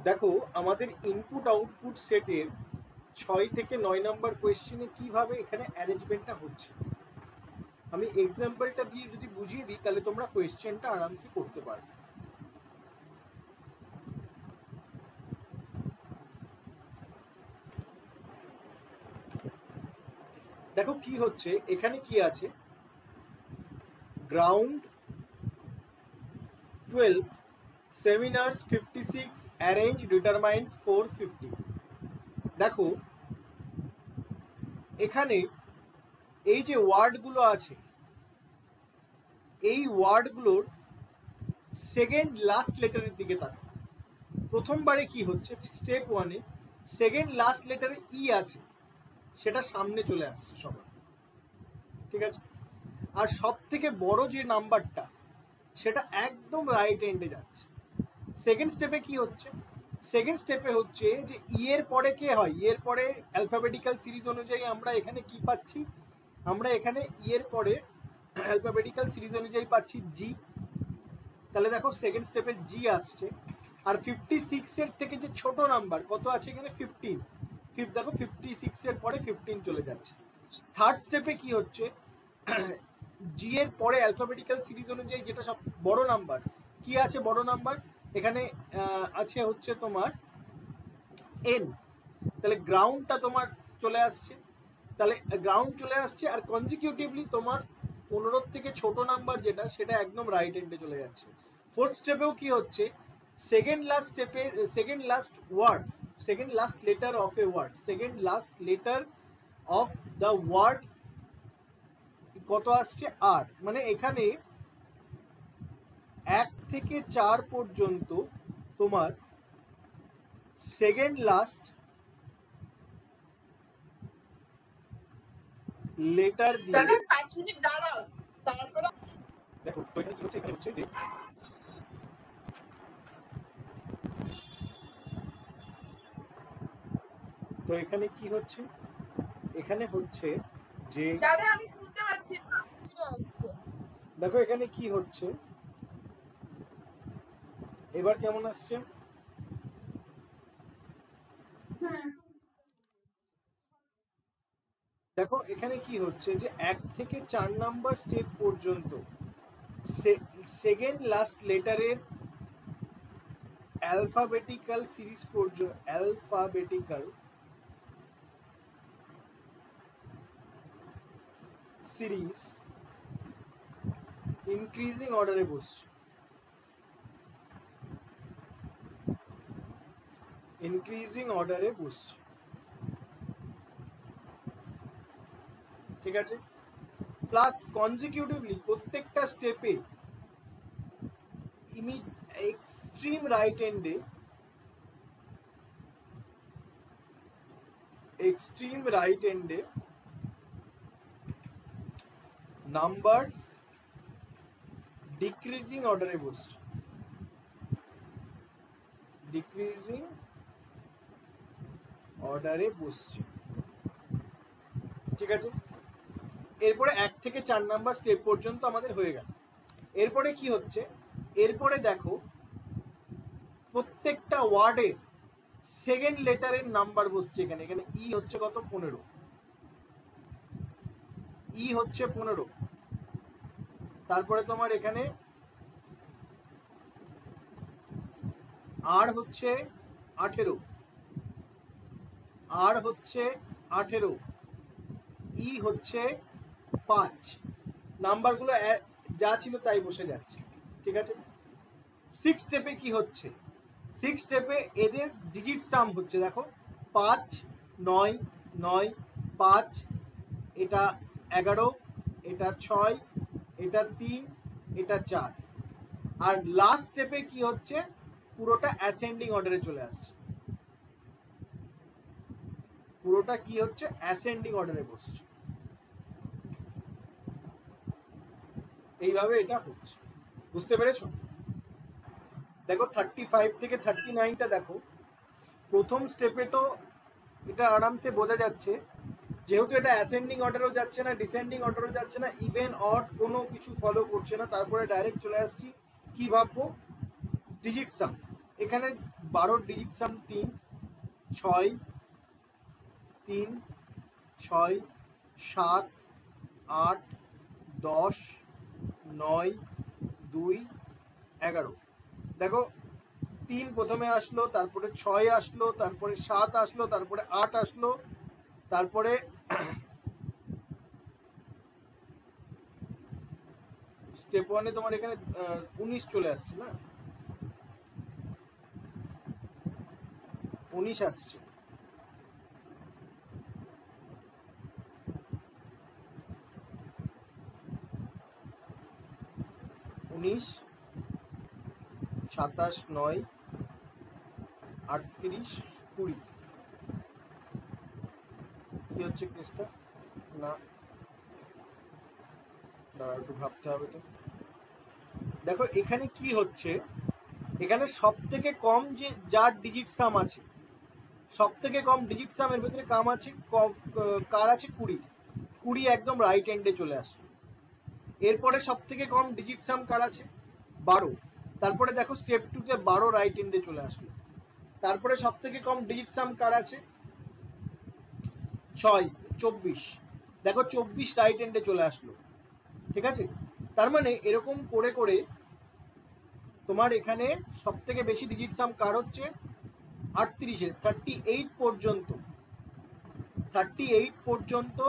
দেখো আমাদের input output সেটের 6 থেকে 9 নাম্বার কোয়েশ্চেনে কিভাবে এখানে অ্যারেঞ্জমেন্টটা হচ্ছে আমি এক্সাম্পলটা দিয়ে যদি বুঝিয়ে দিই তাহলে তোমরা কোয়েশ্চেনটা আরামসে করতে পারবে। দেখো কি হচ্ছে এখানে, কি আছে, গ্রাউন্ড 12 সেমিনার্স 56 অ্যারেঞ্জ ডিটারমাইন্স 450। দেখো এখানে এই যে ওয়ার্ডগুলো আছে এই ওয়ার্ডগুলোর সেকেন্ড লাস্ট লেটারের দিকে তাকাও। প্রথমবারে কি হচ্ছে, স্টেপ ওয়ানে সেকেন্ড লাস্ট লেটারে ই আছে, সেটা সামনে চলে আসছে সবার, ঠিক আছে। আর সব থেকে বড় যে নাম্বারটা সেটা একদম রাইট এন্ডে যাচ্ছে। সেকেন্ড স্টেপে কি হচ্ছে, সেকেন্ড স্টেপে হচ্ছে যে ই এর পরে কে হয়, ই এর পরে অ্যালফাবেটিক্যাল সিরিজ অনুযায়ী আমরা এখানে কি পাচ্ছি, আমরা এখানে ই এর পরে অ্যালফাবেটিক্যাল সিরিজ অনুযায়ী পাচ্ছি জি। তাহলে দেখো সেকেন্ড স্টেপে জি আসছে। আর 56 এর থেকে যে ছোট নাম্বার কত আছে এখানে 15, দেখো 56 এর পরে 15 চলে যাচ্ছে। থার্ড স্টেপে কি হচ্ছে, জি এর পরে অ্যালফাবেটিক্যাল সিরিজ অনুযায়ী যেটা সব বড় নাম্বার, কি আছে বড় নাম্বার এখানে আছে হচ্ছে তোমার এন। তাহলে গ্রাউন্ডটা তোমার চলে আসছে, তাহলে গ্রাউন্ড চলে আসছে আর কনজিকিউটিভলি তোমার 15 থেকে ছোট নাম্বার যেটা সেটা একদম রাইট এন্ডে চলে যাচ্ছে। ফোর্থ স্টেপেও কি হচ্ছে, সেকেন্ড লাস্ট স্টেপে second last word, second last letter of a word, second last letter of the word কত আসছে আর, মানে এখানে 1 থেকে 4 পর্যন্ত তোমার সেকেন্ড লাস্ট লেটার দিয়ে দেখো তো এখানে কি হচ্ছে, এখানে হচ্ছে যে তো এখানে কি হচ্ছে, এখানে হচ্ছে যে দেখো এখানে কি হচ্ছে, এবার কেমন আসছে, দেখো এখানে কি হচ্ছে যে 1 থেকে 4 নাম্বার স্টেপ পর্যন্ত সেকেন্ড লাস্ট লেটারের অ্যালফাবেটিক্যাল সিরিজ পর্যন্ত অ্যালফাবেটিক্যাল সিরিজ ইনক্রিজিং অর্ডারে বসছে, ইনক্রিজিং অর্ডারে বসছে, ঠিক আছে। প্লাস কনজিকিউটিভলি প্রত্যেকটা স্টেপে এক্সট্রিম রাইট এন্ডে এক্সট্রিম রাইট এন্ডে নাম্বার ডিক্রিজিং অর্ডারে বসছে, ডিক্রিজিং অর্ডারে বসছে, ঠিক আছে। এরপরে 1 থেকে 4 নাম্বার স্টেপ পর্যন্ত আমাদের হয়ে গেল। এরপরে কি হচ্ছে, এরপরে দেখো প্রত্যেকটা ওয়ার্ডের সেকেন্ড লেটারের নাম্বার বসছে এখানে, এখানে ই হচ্ছে কত 15, ই হচ্ছে 15, তারপরে তোমার এখানে আর হচ্ছে 18, আর হচ্ছে 18, ই হচ্ছে 5, নাম্বারগুলো যা ছিল তাই বসে যাচ্ছে, ঠিক আছে। 6 স্টেপে কি হচ্ছে, 6 স্টেপে এদের ডিজিট সাম হচ্ছে, দেখো 5 9 9 5, এটা 11, এটা 6, এটা 3, এটা 4। আর লাস্ট স্টেপে কি হচ্ছে, পুরোটা অ্যাসেন্ডিং অর্ডারে চলে আসছে, পুরোটা কি হচ্ছে অ্যাসেন্ডিং অর্ডারে বসছে, এইভাবে এটা হচ্ছে, বুঝতে পেরেছো। দেখো 35 থেকে 39টা দেখো, প্রথম স্টেপে তো এটা আরামসে বোঝা যাচ্ছে, যেহেতু এটা অ্যাসেন্ডিং অর্ডারও যাচ্ছে না ডিসেন্ডিং অর্ডারও যাচ্ছে না ইভেন অড কোনো কিছু ফলো করছে না, তারপরে ডাইরেক্ট চলে আসছি কি ভাববো, ডিজিট সাম। এখানে 12 ডিজিট সাম 3, 6, 3, 6, 7, 8, 10, 9, 2, 11। দেখো 3 প্রথমে আসলো, তারপরে 6 আসলো, তারপরে 7 আসলো, তারপরে 8 আসলো, তারপরে স্টেপ 1-এ তোমার এখানে 19 চলে আসছে না, 19 আসছে। উনিশ, 27, 9, 38, 20। কি হচ্ছে কেসটা? না দাঁড়া, একটু ভাবতে হবে তো। দেখো এখানে কি হচ্ছে, এখানে সব থেকে কম যে যার ডিজিট সাম আছে, সব থেকে কম ডিজিট সামের ভেতরে কাম আছে কার আছে 20। 20 একদম রাইট হ্যান্ডে চলে আসলো। এরপরে সব থেকে কম ডিজিট সাম কার আছে 12। তারপরে দেখো স্টেপ 2-তে 12 রাইট হ্যান্ডে চলে আসলো। তারপরে সব থেকে কম ডিজিট সাম কার আছে 6, 24। দেখো 24 রাইট হ্যান্ডে চলে আসলো। ঠিক আছে, তার মানে এরকম করে করে তোমার এখানে সব থেকে বেশি ডিজিট সাম কার হচ্ছে 38-এর, 38 পর্যন্ত, 38 পর্যন্ত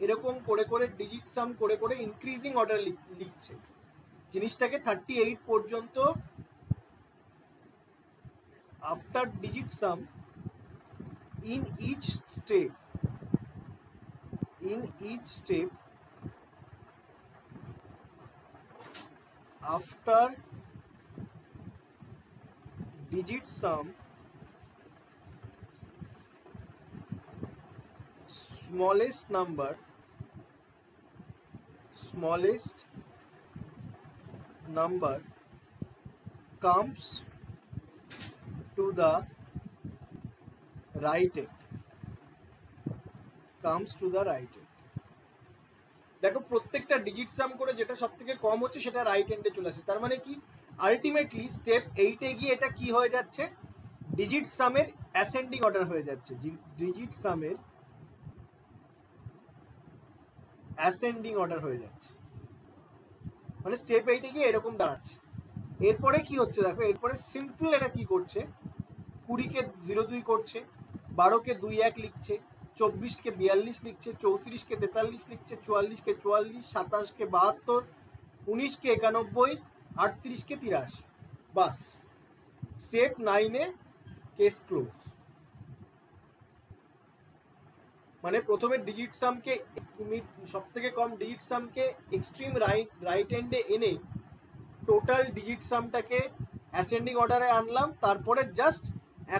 এরকম করে করে ডিজিট সাম করে করে ইনক্রিজিং অর্ডার লিখছে জিনিসটাকে। 38 পর্যন্ত after digit some in each step, after digit sum, smallest number comes to the right end, দেখো প্রত্যেকটা ডিজিট সাম করে যেটা সব থেকে কম হচ্ছে সেটা রাইট হ্যান্ডে চলে আসে। তার মানে কি, আলটিমেটলি স্টেপ 8-এ গিয়ে এটা কি হয়ে যাচ্ছে, ডিজিট সামের অ্যাসেন্ডিং অর্ডার হয়ে যাচ্ছে, ডিজিট সামের অ্যাসেন্ডিং অর্ডার হয়ে যাচ্ছে, মানে স্টেপ 8-এ গিয়ে এরকম দাঁড়াচ্ছে। এরপরে কি হচ্ছে দেখো, এরপরে সিম্পল এটা কি করছে, 20-কে 02 করছে, 12-কে 21 লিখছে, 24-কে 42 লিখছে, 34-কে 43 লিখছে, 44-কে 44, 27-কে 72, 19-কে 91, 38-কে 83। বাস, স্টেপ 9-এ কেস ক্লোজ। মানে প্রথমে ডিজিট সামকে, সব থেকে কম ডিজিট সামকে এক্সট্রিম রাইট হ্যান্ডে এনে টোটাল ডিজিট সামটাকে অ্যাসেন্ডিং অর্ডারে আনলাম, তারপরে জাস্ট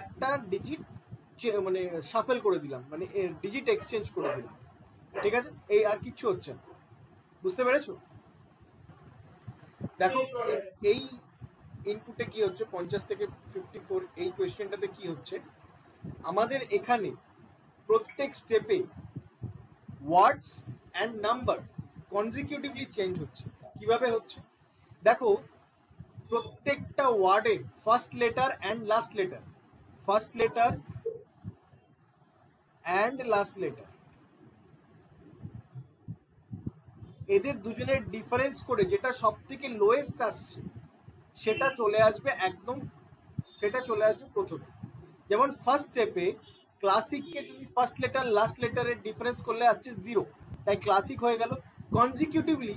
একটা ডিজিট মানে শাফেল করে দিলাম, মানে ডিজিট এক্সচেঞ্জ করে দিলাম। ঠিক আছে, এই আর কিচ্ছু হচ্ছে না। বুঝতে পেরেছো? দেখো এই ইনপুটে কি হচ্ছে, 50 থেকে 54 এই কোয়েশ্চেনটাতে কি হচ্ছে, আমাদের এখানে প্রত্যেক স্টেপে words and number consecutively change হচ্ছে। কিভাবে হচ্ছে দেখো, প্রত্যেকটা ওয়ার্ডের first letter and last letter, first letter and last letter, এদের দুজনের ডিফারেন্স করে যেটা সব থেকে লোয়েস্ট আসছে সেটা চলে আসবে একদম, সেটা চলে আসবে প্রথমে। যেমন ফার্স্ট স্টেপে ক্লাসিককে তুমি ফার্স্ট লেটার লাস্ট লেটারের ডিফারেন্স করলে আসছে 0, তাই ক্লাসিক হয়ে গেল। কনজিকিউটিভলি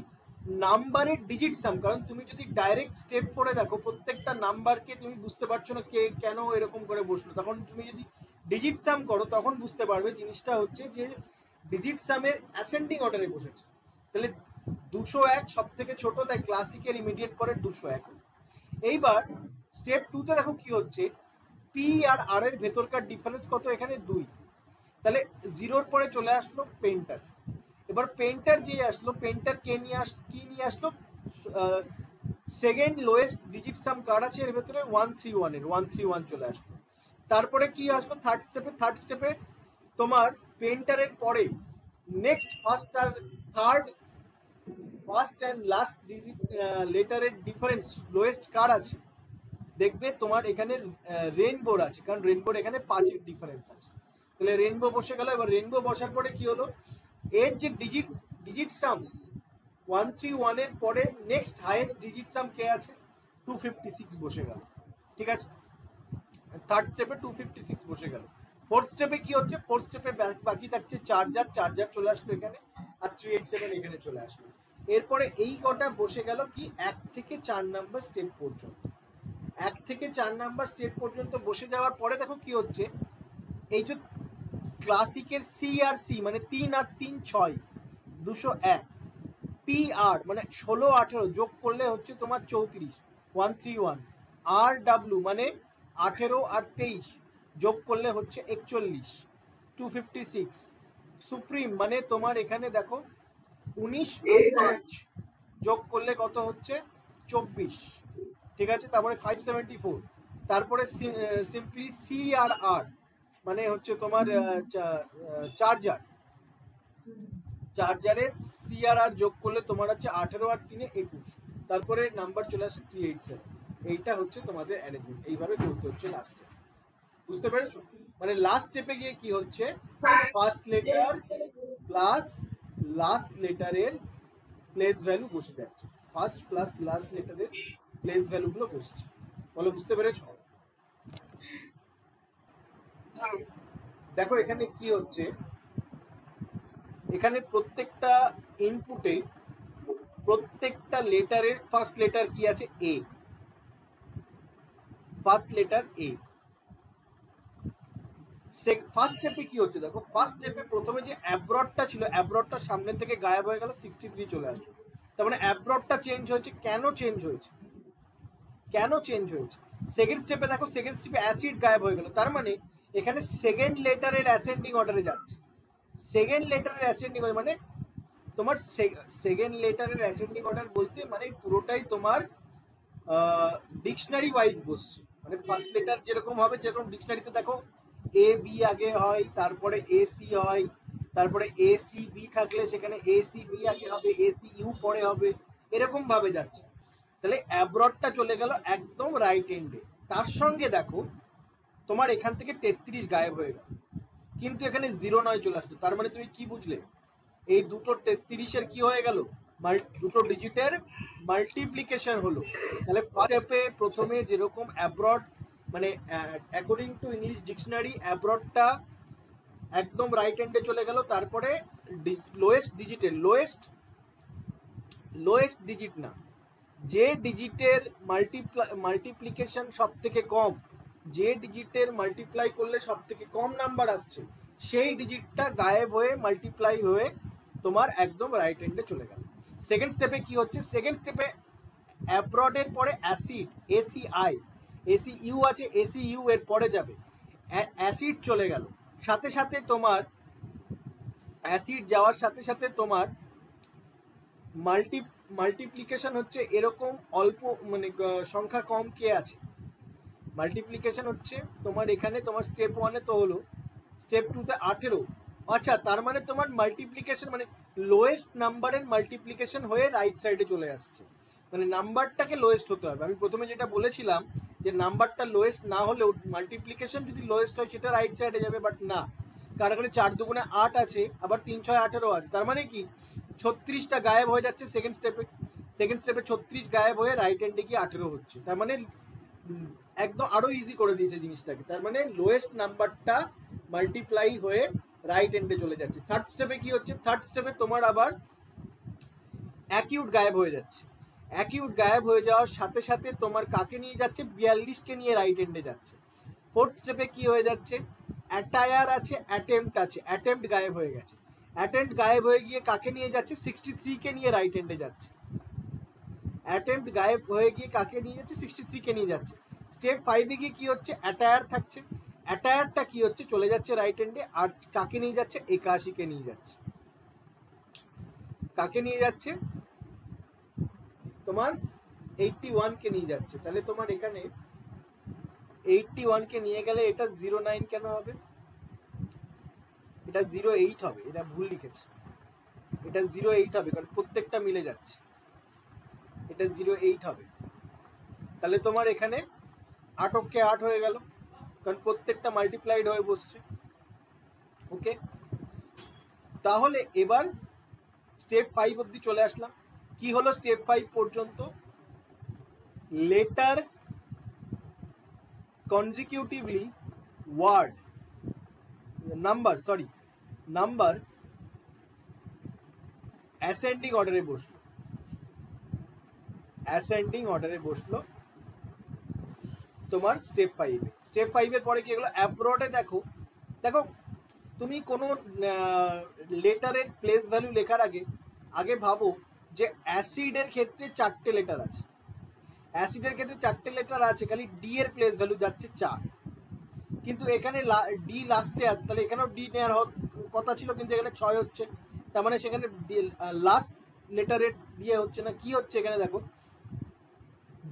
নাম্বারের ডিজিট সাম, কারণ তুমি যদি ডাইরেক্ট স্টেপ করে দেখো প্রত্যেকটা নাম্বারকে তুমি বুঝতে পারছো না কে কেন এরকম করে বসলো, তখন তুমি যদি ডিজিট সাম করো তখন বুঝতে পারবে জিনিসটা হচ্ছে যে ডিজিট সামের অ্যাসেন্ডিং অর্ডারে বসেছে। তাহলে 201 সব থেকে ছোট, তাই ক্লাসিকের ইমিডিয়েট পরে 201। এইবার স্টেপ 2-তে দেখো কি হচ্ছে, পি আর আর এর ভেতরকার ডিফারেন্স কত, এখানে 2, তাহলে 0-র পরে চলে আসলো পেন্টার। এবার পেন্টার যে আসলো, পেন্টার কি নিয়ে আসলো, সেকেন্ড লোয়েস্ট ডিজিট সাম কার আছে এর ভেতরে 131 এর, 131 চলে আসলো। তারপরে কি আসলো থার্ড স্টেপে তোমার পেন্টারের পরে next first and last digit লেটারের ডিফারেন্স লোয়েস্ট কার আছে, দেখবে তোমার এখানে রেনবোর আছে, কারণ রেনবোর এখানে 5-এর ডিফারেন্স আছে, তাহলে রেনবো বসে গেল। এবার রেনবো বসার পরে কি হলো, এর যে ডিজিট সাম 131 এর পরে নেক্সট হাইয়েস্ট ডিজিট সাম কে আছে, 256 বসে গেল। ঠিক আছে, থার্ড স্টেপে 256 বসে গেল। ফোর্থ স্টেপে কি হচ্ছে, ফোর্থ স্টেপে বাকি থাকছে চার্জার চলে আসলো এখানে, আর 387 এখানে চলে আসলো। এরপরে এই কটা বসে গেল কি 1 থেকে 4 নাম্বার স্টেপ পর্যন্ত। 1 থেকে 4 নাম্বার স্টেপ পর্যন্ত বসে যাওয়ার পরে দেখো কি হচ্ছে, এই যে ক্লাসিকের সি আর সি মানে 3 আর 3 6 201, পি আর মানে 16-18 যোগ করলে হচ্ছে তোমার 34 131, আর ডাব্লিউ মানে 18 আর 23 যোগ করলে হচ্ছে 41 256, সুপ্রিম মানে তোমার এখানে দেখো 19 আর 5 যোগ করলে কত হচ্ছে 24। ঠিক আছে, তারপরে 574, তারপরে সিম্পলি সি আর আর মানে হচ্ছে তোমার চার্জারের সি আর আর যোগ করলে তোমার হচ্ছে 18 আর 3 21, তারপরে নাম্বার চলে আসে 387। এইটা হচ্ছে তোমাদের অ্যারেঞ্জমেন্ট, এইভাবে করতে হচ্ছে লাস্টে। বুঝতে পেরেছো? মানে লাস্ট স্টেপে গিয়ে কি হচ্ছে, ফার্স্ট লেটার প্লাস লাস্ট লেটারের প্লেস ভ্যালু বসে যাচ্ছে, ফার্স্ট প্লাস লাস্ট লেটারের প্লেস ভ্যালুগুলো বসছে। বলো বুঝতে পেরেছো? দেখো এখানে কি হচ্ছে, এখানে প্রত্যেকটা ইনপুটে প্রত্যেকটা লেটারের ফার্স্ট লেটার কি আছে, এ, ফার্স্ট লেটার এ। ফার্স্ট স্টেপে কি হচ্ছে দেখো, ফার্স্ট স্টেপে প্রথমে যে অ্যাব্রডটা ছিল, অ্যাব্রডটা সামনে থেকে গায়েব হয়ে গেল, 63 চলে আসলো। তার মানে অ্যাব্রডটা চেঞ্জ হয়েছে। কেন চেঞ্জ হয়েছে, কেন চেঞ্জ হয়েছে? সেকেন্ড স্টেপে দেখো, সেকেন্ড স্টেপে অ্যাসিড গায়েব হয়ে গেল, তার মানে এখানে সেকেন্ড লেটারের অ্যাসেন্ডিং অর্ডারে যাচ্ছে। সেকেন্ড লেটারের অ্যাসেন্ডিং মানে তোমার সেকেন্ড লেটারের অ্যাসেন্ডিং অর্ডার বলতে মানে পুরোটাই তোমার ডিকশনারি ওয়াইজ বসছে। মানে ফার্স্ট লেটার যেরকম হবে, যেরকম ডিকশনারিতে দেখো এ বি আগে হয়, তারপরে এ সি হয়, তারপরে এ সি বি থাকলে সেখানে এ সি বি আগে হবে, এ সি ইউ পরে হবে, এরকম ভাবে যাচ্ছে। তাহলে অ্যাব্রডটা চলে গেল একদম রাইট এন্ডে। তার সঙ্গে দেখো তোমার এখান থেকে 33 গায়েব হয়ে গেল, কিন্তু এখানে 09 চলে আসলো। তার মানে তুমি কি বুঝলে, এই দুটো 33-এর কি হয়ে গেল, দুটো ডিজিটের মাল্টিপ্লিকেশন হলো। তাহলে ফার্স্ট স্টেপে প্রথমে যেরকম অ্যাব্রড মানে অ্যাকর্ডিং টু ইংলিশ ডিকশনারি অ্যাব্রডটা একদম রাইট হ্যান্ডে চলে গেল, তারপরে লোয়েস্ট ডিজিটের লোয়েস্ট ডিজিট না, যে ডিজিটের মাল্টিপ্লিকেশন সব থেকে কম, যে ডিজিটের মাল্টিপ্লাই করলে সব থেকে কম নাম্বার আসছে, সেই ডিজিটটা গায়েব হয়ে মাল্টিপ্লাই হয়ে তোমার একদম রাইট হ্যান্ডে চলে গেল। সেকেন্ড স্টেপে কি হচ্ছে, সেকেন্ড স্টেপে অ্যাব্রডের পরে অ্যাসিড এসিআই, এসি ইউ আছে, এসি ইউ এর পরে যাবে, অ্যাসিড চলে গেল, সাথে সাথে তোমার অ্যাসিড যাওয়ার সাথে সাথে তোমার মাল্টিপ্লিকেশন হচ্ছে এরকম অল্প মানে সংখ্যা কম কে আছে, মাল্টিপ্লিকেশন হচ্ছে তোমার এখানে তোমার স্টেপ 1-এ তো হলো, স্টেপ 2-তে 18। আচ্ছা, তার মানে তোমার মাল্টিপ্লিকেশন মানে লোয়েস্ট নাম্বারের মাল্টিপ্লিকেশন হয়ে রাইট সাইডে চলে আসছে, মানে নাম্বারটাকে লোয়েস্ট হতে হবে। আমি প্রথমে যেটা বলেছিলাম যে নাম্বারটা লোয়েস্ট না হলেও মাল্টিপ্লিকেশন যদি লোয়েস্ট হয় সেটা রাইট সাইডে যাবে, বাট না, কারণ এখানে 4 দুগুণে 8 আছে, আবার 3 6 18 আছে, তার মানে কি 36টা গায়েব হয়ে যাচ্ছে সেকেন্ড স্টেপে। সেকেন্ড স্টেপে 36 গায়েব হয়ে রাইট হ্যান্ডে গিয়ে 18 হচ্ছে, তার মানে একদম আরো ইজি করে দিয়েছে জিনিসটাকে। তার মানে লোয়েস্ট নাম্বারটা মাল্টিপ্লাই হয়ে রাইট এন্ডে চলে যাচ্ছে। থার্ড স্টেপে কি হচ্ছে, থার্ড স্টেপে তোমার আবার অ্যাকিউট গায়েব হয়ে যাচ্ছে। অ্যাকিউট গায়েব হয়ে যাওয়ার সাথে সাথে তোমার কাকে নিয়ে যাচ্ছে, 42কে নিয়ে রাইট এন্ডে যাচ্ছে। ফোর্থ স্টেপে কি হয়ে যাচ্ছে, অ্যাটায়ার আছে, অ্যাটেম্পট আছে, অ্যাটেম্পট গায়েব হয়ে গেছে। অ্যাটেম্পট গায়েব হয়ে গিয়ে কাকে নিয়ে যাচ্ছে, 63কে নিয়ে রাইট এন্ডে যাচ্ছে। অ্যাটেম্পট গায়েব হয়ে গিয়ে কাকে নিয়ে যাচ্ছে, 63কে নিয়ে যাচ্ছে। স্টেপ 5-এ গিয়ে কি হচ্ছে, অ্যাটায়ার থাকছে, অ্যাটায়ারটা কি হচ্ছে চলে যাচ্ছে রাইট হ্যান্ডে, আর কাকে নিয়ে যাচ্ছে, 81কে নিয়ে যাচ্ছে। কাকে নিয়ে যাচ্ছে, তোমার 81কে নিয়ে যাচ্ছে। তাহলে তোমার এখানে 81কে নিয়ে গেলে এটা 09 কেন হবে, এটা 08 হবে, এটা ভুল লিখেছে, এটা 08 হবে কারণ প্রত্যেকটা মিলে যাচ্ছে, এটা 08 হবে। তাহলে তোমার এখানে 8 8 হয়ে গেল, কারণ প্রত্যেকটা মাল্টিপ্লাইড হয়ে বসছে। ওকে, তাহলে এবার স্টেপ 5 অবধি চলে আসলাম। কি হলো স্টেপ 5 পর্যন্ত? Letter consecutively word number ascending অর্ডারে বসলো তোমার স্টেপ 5 এ। স্টেপ 5 এর পরে কি হলো? অ্যাব্রডে দেখো তুমি কোনো লেটারের প্লেস ভ্যালু লেখার আগে ভাবো যে অ্যাসিডের ক্ষেত্রে 4টে লেটার আছে, খালি ডি এর প্লেস ভ্যালু যাচ্ছে 4, কিন্তু এখানে ডি লাস্টে আছে, তাহলে এখানেও ডি নেওয়ার কথা ছিল, কিন্তু এখানে 6 হচ্ছে, তার মানে সেখানে লাস্ট লেটারের দিয়ে হচ্ছে না। কি হচ্ছে এখানে দেখো,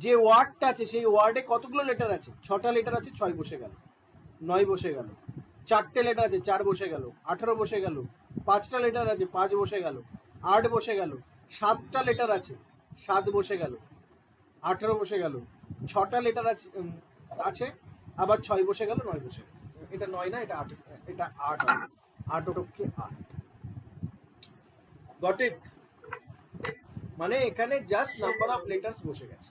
যে ওয়ার্ডটা আছে সেই ওয়ার্ডে কতগুলো লেটার আছে? 6টা লেটার আছে, 6 বসে গেল, 9 বসে গেল। 4টে লেটার আছে, 4 বসে গেল, 18 বসে গেল। 5টা লেটার আছে, 5 বসে গেল, 8 বসে গেল। 7টা লেটার আছে, 7 বসে গেল, 18 বসে গেল। 6টা লেটার আছে আবার 6 বসে গেল, 9 বসে গেল। এটা 9 না, এটা 8, এটা 8 হবে। 8 ওকে 8। Got it? মানে এখানে জাস্ট নাম্বার অফ লেটার্স বসে গেছে।